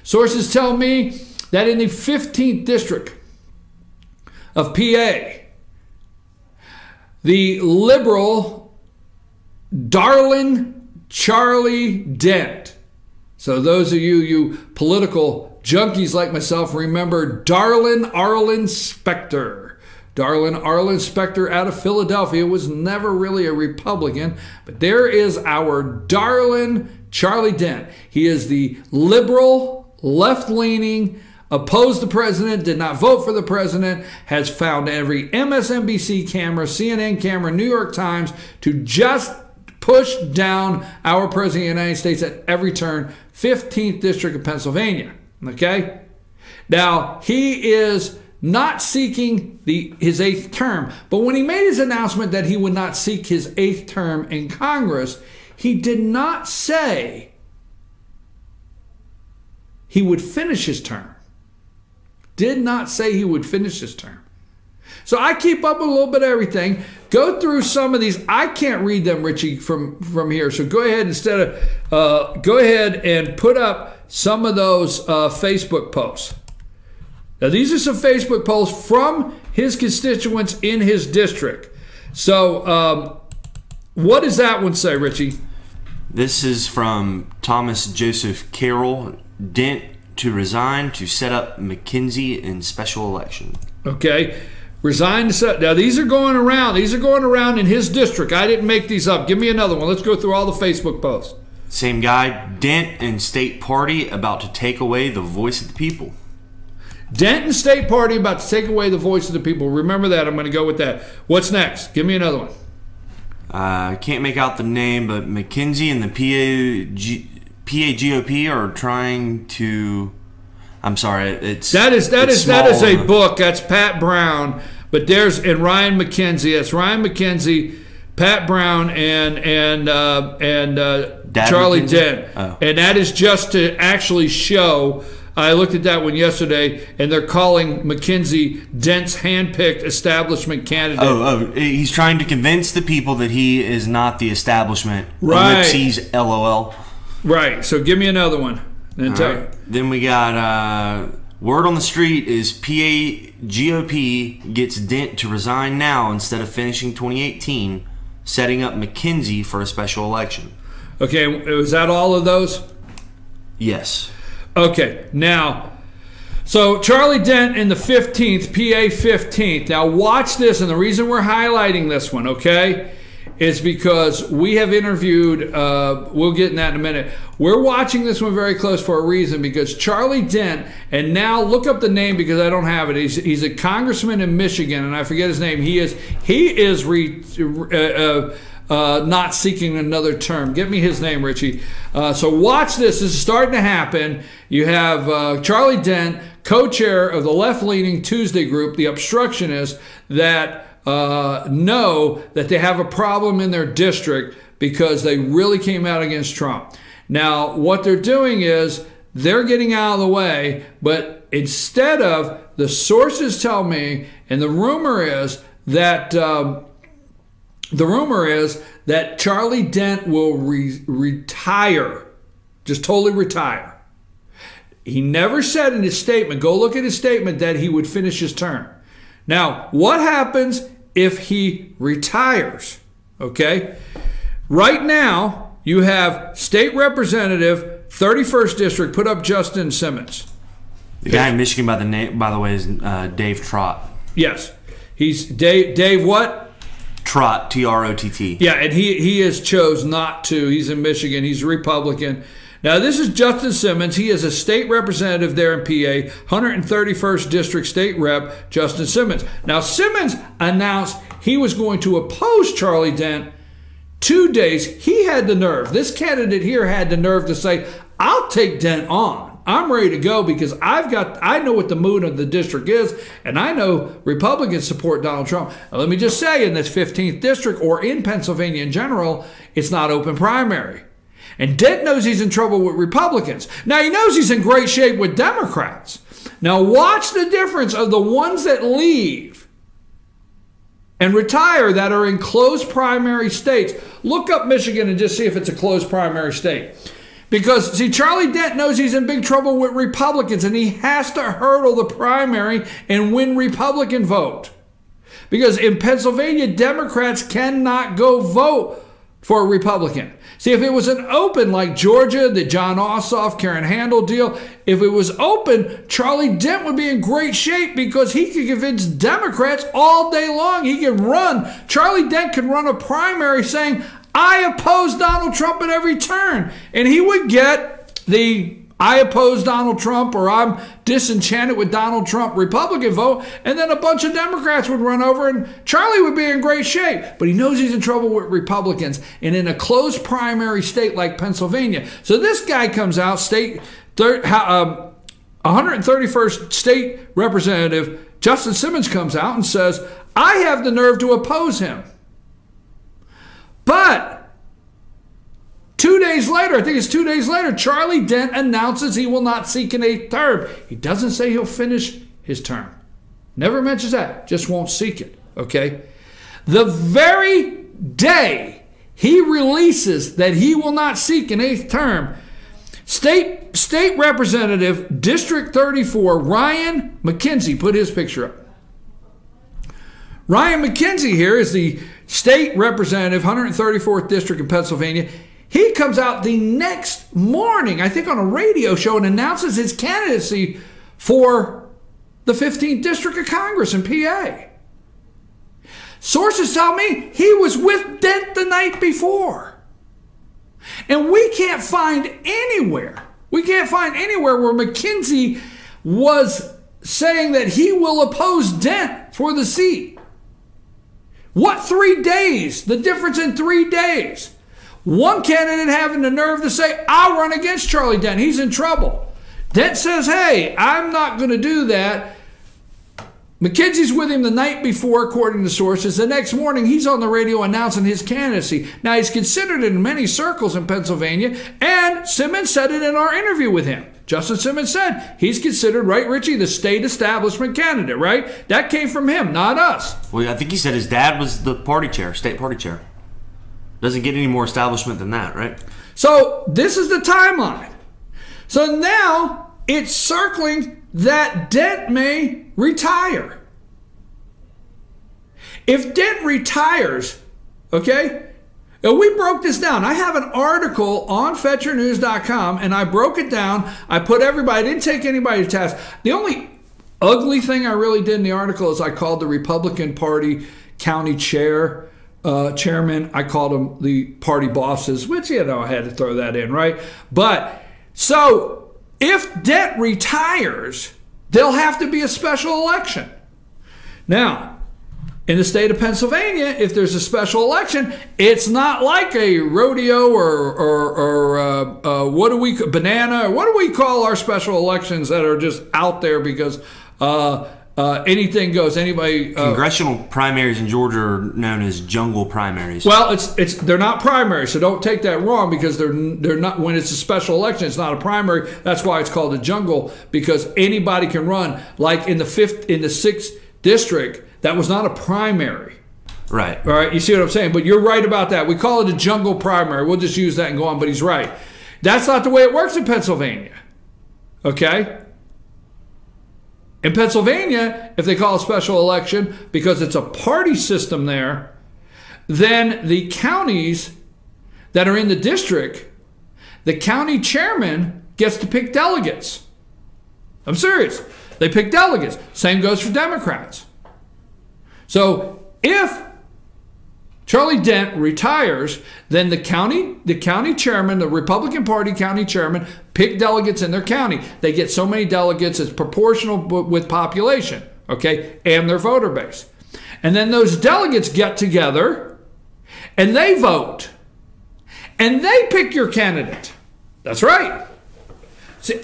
Sources tell me that in the 15th district of PA, the liberal Charlie Dent. So those of you political junkies like myself, remember Arlen Specter. Arlen Specter out of Philadelphia was never really a Republican, but there is our Charlie Dent. He is the liberal, left-leaning, opposed the president, did not vote for the president, has found every MSNBC camera, CNN camera, New York Times to just push down our president of the United States at every turn, 15th District of Pennsylvania. Okay? Now, he is not seeking his 8th term, but when he made his announcement that he would not seek his 8th term in Congress, he did not say he would finish his term. Did not say he would finish his term. So I keep up with a little bit of everything. Go through some of these. I can't read them, Richie, from here. So go ahead go ahead and put up some of those Facebook posts. Now these are some Facebook posts from his constituents in his district. So what does that one say, Richie? This is from Thomas Joseph Carroll. Dent to resign to set up McKenzie in special election. Okay. Resign to set. Now, these are going around. These are going around in his district. I didn't make these up. Give me another one. Let's go through all the Facebook posts. Same guy. Dent and state party about to take away the voice of the people. Dent and state party about to take away the voice of the people. Remember that. I'm going to go with that. What's next? Give me another one. I can't make out the name, but McKenzie and the PA GOP are trying to. I'm sorry, that is a book. That's Pat Brown, but there's Ryan McKenzie. That's Ryan McKenzie, Pat Brown, and Charlie Dent, and that is just to actually show. I looked at that one yesterday, and they're calling McKenzie Dent's handpicked establishment candidate. He's trying to convince the people that he is not the establishment. Right. Ellipses, LOL. Right. So give me another one. Right. Then we got word on the street is PA GOP gets Dent to resign now instead of finishing 2018, setting up McKenzie for a special election. Okay, was that all of those? Yes. Okay, now, so Charlie Dent in the 15th, PA 15th. Now watch this, and the reason we're highlighting this one, okay, is because we have interviewed, we'll get in that in a minute. We're watching this one very close for a reason, because Charlie Dent, and now look up the name because I don't have it. He's a congressman in Michigan, and I forget his name. He is not seeking another term. Get me his name, Richie. So watch this. This is starting to happen. You have Charlie Dent, co-chair of the left-leaning Tuesday group, the obstructionists, that know that they have a problem in their district because they really came out against Trump. Now, what they're doing is they're getting out of the way, but instead of, the sources tell me, and the rumor is that Charlie Dent will retire, just totally retire. He never said in his statement, go look at his statement, that he would finish his term. Now, what happens if he retires? Okay, right now you have State Representative 31st District, put up Justin Simmons. The guy in Michigan by the way, is Dave Trott. Yes, he's Dave what? Trott, T-R-O-T-T. Yeah, and he has chose not to. He's in Michigan. He's a Republican. Now, this is Justin Simmons. He is a state representative there in PA, 131st District State Rep, Justin Simmons. Now, Simmons announced he was going to oppose Charlie Dent 2 days. He had the nerve. This candidate here had the nerve to say, I'll take Dent on. I'm ready to go because I know what the mood of the district is, and I know Republicans support Donald Trump. Now, let me just say, in this 15th district or in Pennsylvania in general, it's not open primary. And Dent knows he's in trouble with Republicans. Now, he knows he's in great shape with Democrats. Now, watch the difference of the ones that leave and retire that are in closed primary states. Look up Michigan and just see if it's a closed primary state. Because, see, Charlie Dent knows he's in big trouble with Republicans, and he has to hurdle the primary and win Republican vote. Because in Pennsylvania, Democrats cannot go vote for a Republican. See, if it was an open, like Georgia, the John Ossoff, Karen Handel deal, if it was open, Charlie Dent would be in great shape because he could convince Democrats all day long. He could run. Charlie Dent could run a primary saying, I oppose Donald Trump at every turn. And he would get the I oppose Donald Trump or I'm disenchanted with Donald Trump Republican vote, and then a bunch of Democrats would run over and Charlie would be in great shape. But he knows he's in trouble with Republicans and in a closed primary state like Pennsylvania. So this guy comes out, 131st state representative Justin Simmons comes out and says, I have the nerve to oppose him. But 2 days later, I think it's 2 days later, Charlie Dent announces he will not seek an 8th term. He doesn't say he'll finish his term. Never mentions that. Just won't seek it. Okay? The very day he releases that he will not seek an 8th term, State Representative District 34, Ryan McKenzie, put his picture up. Ryan McKenzie here is the state representative, 134th District in Pennsylvania. He comes out the next morning, I think on a radio show, and announces his candidacy for the 15th District of Congress in PA. Sources tell me he was with Dent the night before. And we can't find anywhere where McKenzie was saying that he will oppose Dent for the seat. What 3 days? The difference in 3 days. One candidate having the nerve to say, I'll run against Charlie Dent. He's in trouble. Dent says, hey, I'm not going to do that. McKenzie's with him the night before, according to sources. The next morning, he's on the radio announcing his candidacy. Now, he's considered in many circles in Pennsylvania, and Simmons said it in our interview with him. Justin Simmons said he's considered, right, Richie, the state establishment candidate, right? That came from him, not us. Well, I think he said his dad was the party chair, state party chair. Doesn't get any more establishment than that, right? So this is the timeline. So now it's circling that Dent may retire. If Dent retires, okay, now we broke this down. I have an article on FetchYourNews.com, and I broke it down. I put everybody, I didn't take anybody to task. The only ugly thing I really did in the article is I called the Republican Party county chairman, I called them the party bosses, which, you know, I had to throw that in, right? But, so, if Dent retires, there'll have to be a special election. Now, in the state of Pennsylvania, if there's a special election, it's not like a rodeo or what do we call our special elections that are just out there because anything goes. Anybody congressional primaries in Georgia are known as jungle primaries. Well, they're not primaries, so don't take that wrong because they're not. When it's a special election, it's not a primary. That's why it's called a jungle, because anybody can run. Like in the 6th district. That was not a primary. Right. All right, you see what I'm saying? But you're right about that. We call it a jungle primary. We'll just use that and go on, but he's right. That's not the way it works in Pennsylvania. Okay? In Pennsylvania, if they call a special election, because it's a party system there, then the counties that are in the district, the county chairman gets to pick delegates. I'm serious. They pick delegates. Same goes for Democrats. So if Charlie Dent retires, then the county chairman, the Republican Party county chairman, pick delegates in their county. They get so many delegates, it's proportional with population, okay, and their voter base. And then those delegates get together and they vote. And they pick your candidate. That's right.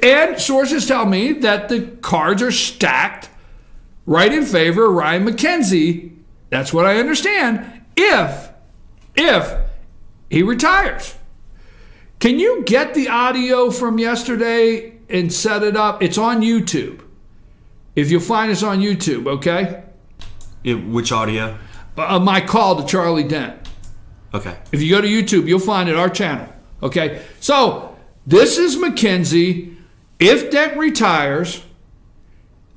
And sources tell me that the cards are stacked right in favor of Ryan McKenzie. That's what I understand. If he retires. Can you get the audio from yesterday and set it up? It's on YouTube. If you'll find us on YouTube, okay? Which audio? My call to Charlie Dent. Okay. If you go to YouTube, you'll find it, our channel. Okay? So, This is McKenzie. If Dent retires,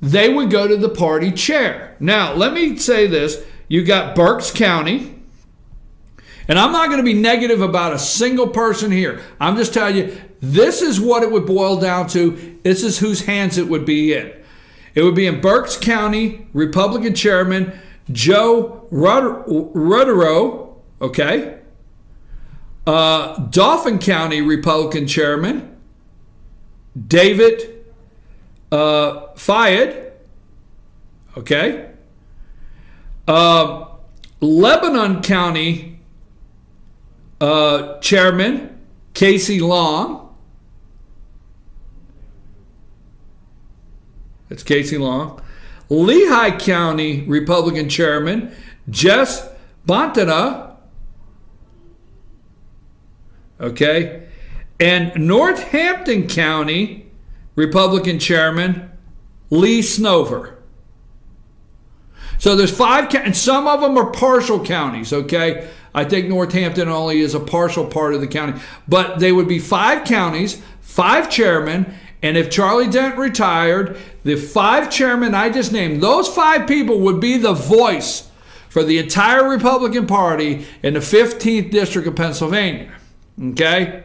they would go to the party chair. Now, let me say this. You got Berks County. And I'm not going to be negative about a single person here. I'm just telling you, this is what it would boil down to. This is whose hands it would be in. It would be in Berks County, Republican Chairman Joe Rudero, okay? Dauphin County, Republican Chairman David Fayed, okay? Lebanon County Chairman Casey Long. That's Casey Long. Lehigh County Republican Chairman Jess Bontana. Okay. And Northampton County Republican Chairman Lee Snover. So there's 5 and some of them are partial counties, okay? I think Northampton only is a partial part of the county. But they would be 5 counties, 5 chairmen, and if Charlie Dent retired, the 5 chairmen I just named, those 5 people would be the voice for the entire Republican Party in the 15th District of Pennsylvania, okay?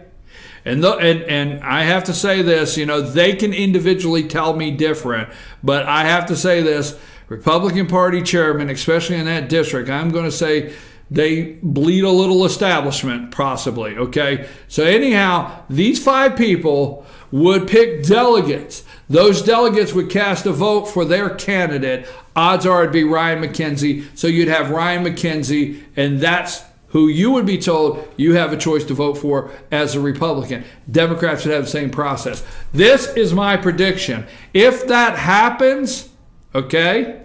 And I have to say this, you know, they can individually tell me different, but I have to say this, Republican Party chairman, especially in that district, I'm going to say they bleed a little establishment, possibly, okay? So anyhow, these 5 people would pick delegates. Those delegates would cast a vote for their candidate. Odds are it'd be Ryan McKenzie. So you'd have Ryan McKenzie, and that's who you would be told you have a choice to vote for as a Republican. Democrats would have the same process. This is my prediction. If that happens, okay,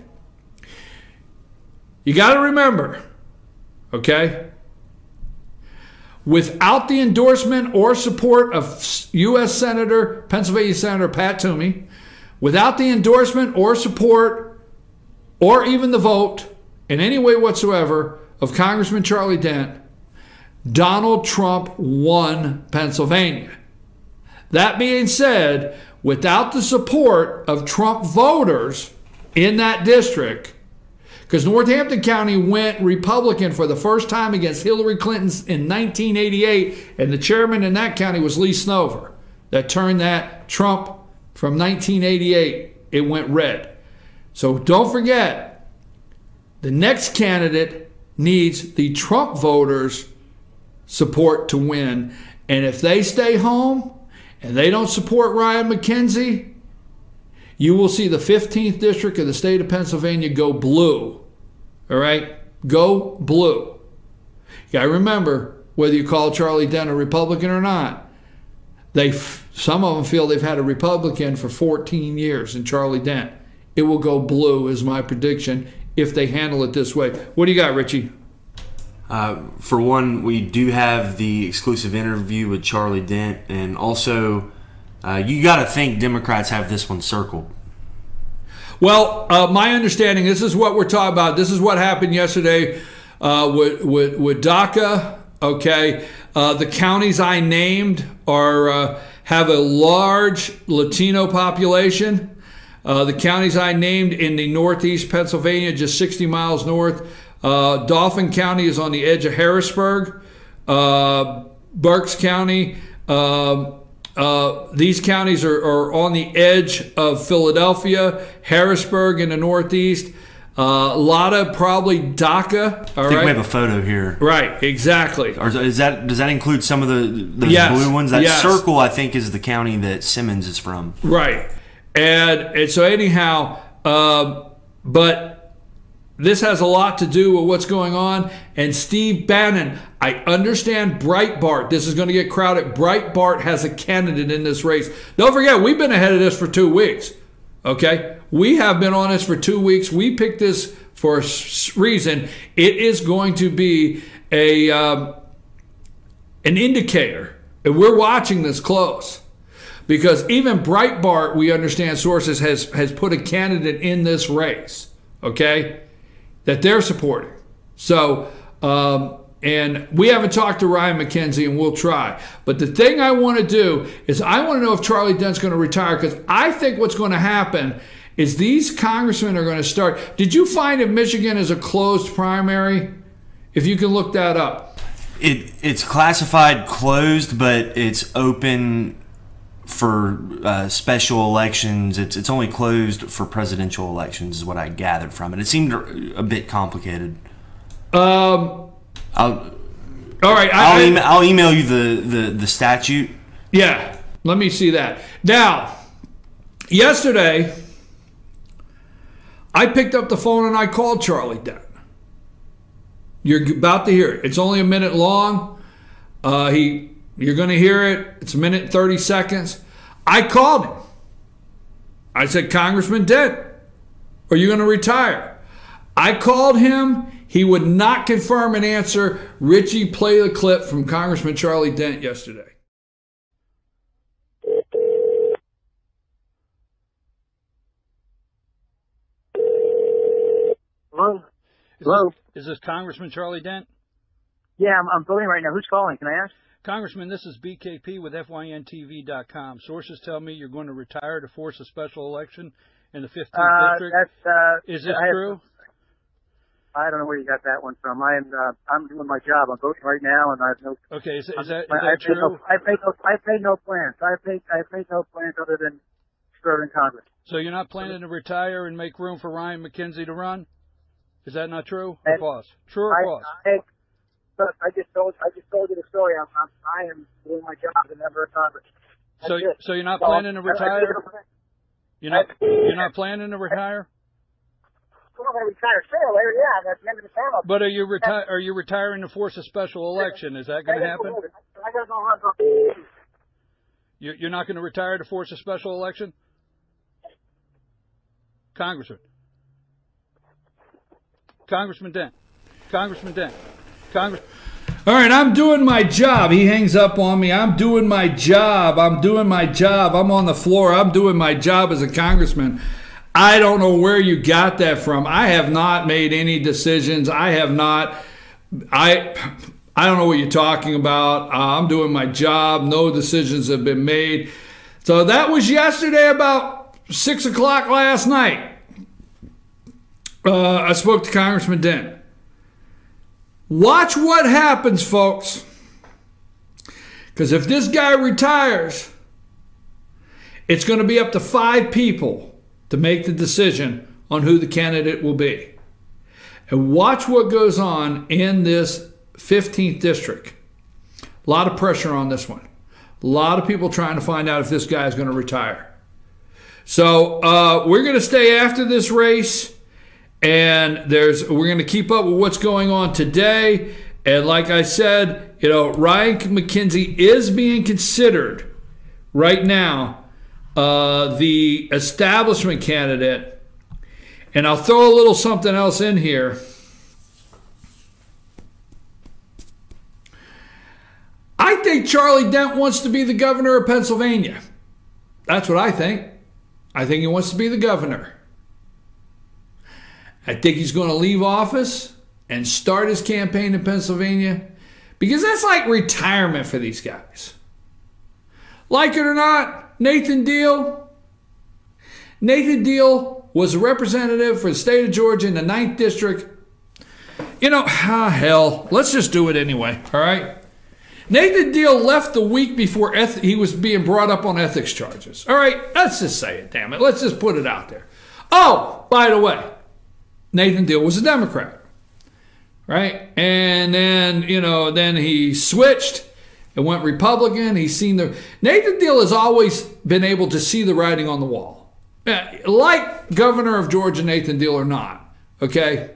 you got to remember, okay, without the endorsement or support of U.S. Senator, Pennsylvania Senator Pat Toomey, without the endorsement or support or even the vote in any way whatsoever of Congressman Charlie Dent, Donald Trump won Pennsylvania. That being said, without the support of Trump voters in that district, because Northampton County went Republican for the first time against Hillary Clinton in 1988, and the chairman in that county was Lee Snover. That turned that Trump from 1988, it went red. So don't forget, the next candidate needs the Trump voters' support to win. And if they stay home and they don't support Ryan McKenzie, you will see the 15th district of the state of Pennsylvania go blue. All right? Go blue. You got to remember, whether you call Charlie Dent a Republican or not, some of them feel they've had a Republican for 14 years in Charlie Dent. It will go blue is my prediction if they handle it this way. What do you got, Richie? For one, we do have the exclusive interview with Charlie Dent, and also you got to think Democrats have this one circled. Well, my understanding, this is what we're talking about. This is what happened yesterday with DACA. Okay, the counties I named have a large Latino population. The counties I named in the northeast Pennsylvania, just 60 miles north. Dauphin County is on the edge of Harrisburg. Berks County. These counties are on the edge of Philadelphia, Harrisburg in the northeast. A lot of probably DACA. I think we have a photo here. Right, exactly. Or does that include some of the yes, blue ones? That yes. circle, I think, is the county that Simmons is from. Right. And so anyhow, but this has a lot to do with what's going on. And Steve Bannon, I understand Breitbart. This is going to get crowded. Breitbart has a candidate in this race. Don't forget, we've been ahead of this for 2 weeks. Okay? We have been on this for 2 weeks. We picked this for a reason. It is going to be an indicator. And we're watching this close. Because even Breitbart, we understand sources, has put a candidate in this race, okay, that they're supporting. So and we haven't talked to Ryan McKenzie, and we'll try. But the thing I want to do is I want to know if Charlie Dent's going to retire, because I think what's going to happen is these congressmen are going to start. Did you find if Michigan is a closed primary? If you can look that up. It's classified closed, but it's open for special elections. It's only closed for presidential elections, is what I gathered from it. It seemed a bit complicated. All right. I'll email you the statute. Yeah, let me see that. Now, yesterday, I picked up the phone and I called Charlie Dent. You're about to hear it. It's only a minute long. You're going to hear it. It's a minute and 30 seconds. I called him. I said, Congressman Dent, are you going to retire? I called him. He would not confirm an answer. Richie, play the clip from Congressman Charlie Dent yesterday. Hello? Hello? Is this Congressman Charlie Dent? Yeah, I'm voting right now. Who's calling? Can I ask? Congressman, this is BKP with FYNTV.com. Sources tell me you're going to retire to force a special election in the 15th district. Is this true? I don't know where you got that one from. I'm doing my job. I'm voting right now, and I have no. Okay, is that true? I've made no plans. I've made no plans other than serving Congress. So you're not planning to retire and make room for Ryan McKenzie to run? Is that not true or false? True or false? Look, I just told you the story. I am doing my job as a member of Congress. So you're not planning to retire? You're not planning to retire? I'm going to retire sooner. Yeah, that's the end of the term. But are you retiring to force a special election? Is that going to happen? I got to go run. You're not going to retire to force a special election, Congressman Dent. All right, I'm doing my job. He hangs up on me. I'm doing my job. I'm on the floor. I'm doing my job as a congressman. I don't know where you got that from. I have not made any decisions. I don't know what you're talking about. I'm doing my job. No decisions have been made. So that was yesterday about 6 o'clock last night. I spoke to Congressman Dent. Watch what happens, folks. Because if this guy retires, it's going to be up to 5 people to make the decision on who the candidate will be. And watch what goes on in this 15th district. A lot of pressure on this one. A lot of people trying to find out if this guy is going to retire. So we're going to stay after this race. And we're going to keep up with what's going on today. And like I said, Ryan McKenzie is being considered right now the establishment candidate. And I'll throw a little something else in here. I think Charlie Dent wants to be the governor of Pennsylvania. That's what I think. I think he wants to be the governor. I think he's going to leave office and start his campaign in Pennsylvania, because that's like retirement for these guys. Like it or not, Nathan Deal was a representative for the state of Georgia in the 9th district. Hell, let's just do it anyway, all right? Nathan Deal left the week before he was being brought up on ethics charges. All right, let's just say it, damn it. Let's just put it out there. Oh, by the way, Nathan Deal was a Democrat, right? And then, then he switched and went Republican. Nathan Deal has always been able to see the writing on the wall. Like governor of Georgia Nathan Deal or not, okay?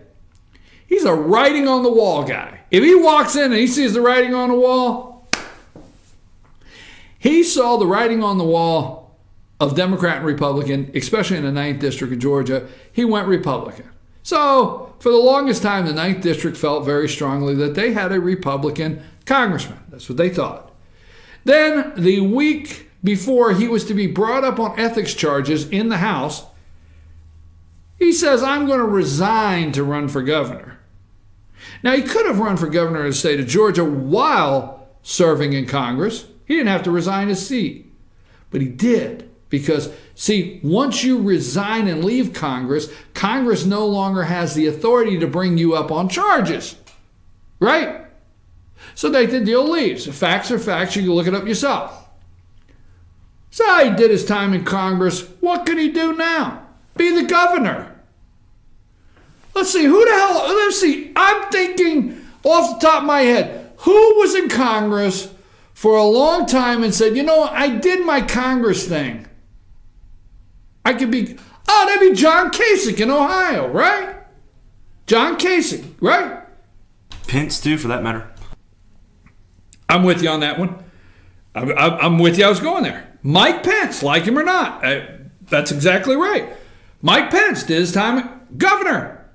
He's a writing on the wall guy. If he walks in and he sees the writing on the wall, he saw the writing on the wall of Democrat and Republican, especially in the 9th district of Georgia. He went Republican. So for the longest time, the 9th district felt very strongly that they had a Republican congressman. That's what they thought. Then the week before he was to be brought up on ethics charges in the House, he says, I'm going to resign to run for governor. Now, he could have run for governor of the state of Georgia while serving in Congress. He didn't have to resign his seat, but he did. Because, see, once you resign and leave Congress, Congress no longer has the authority to bring you up on charges. Right? So Nathan Deal leaves. The facts are facts. You can look it up yourself. So he did his time in Congress. What could he do now? Be the governor. Let's see. Who the hell? Let's see. I'm thinking off the top of my head. Who was in Congress for a long time and said, you know, I did my Congress thing. I could be, oh, that'd be John Kasich in Ohio, right? John Kasich, right? Pence, too, for that matter. I'm with you on that one. I'm with you. I was going there. Mike Pence, like him or not. That's exactly right. Mike Pence did his time governor.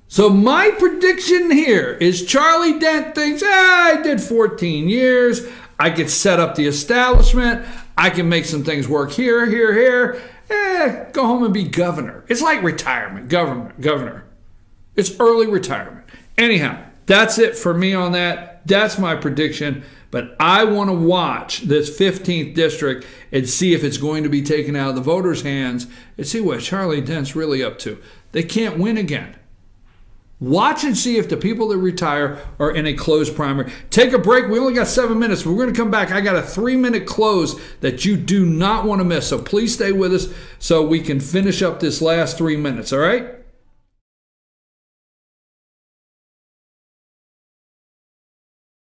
So my prediction here is Charlie Dent thinks, I did 14 years. I could set up the establishment. I can make some things work here, here, here. Go home and be governor. It's like retirement, governor. It's early retirement. Anyhow, that's it for me on that. That's my prediction. But I want to watch this 15th district and see if it's going to be taken out of the voters' hands and see what Charlie Dent's really up to. They can't win again. Watch and see if the people that retire are in a closed primary. Take a break. We only got 7 minutes. We're going to come back. I got a 3-minute close that you do not want to miss. So please stay with us so we can finish up this last 3 minutes. All right?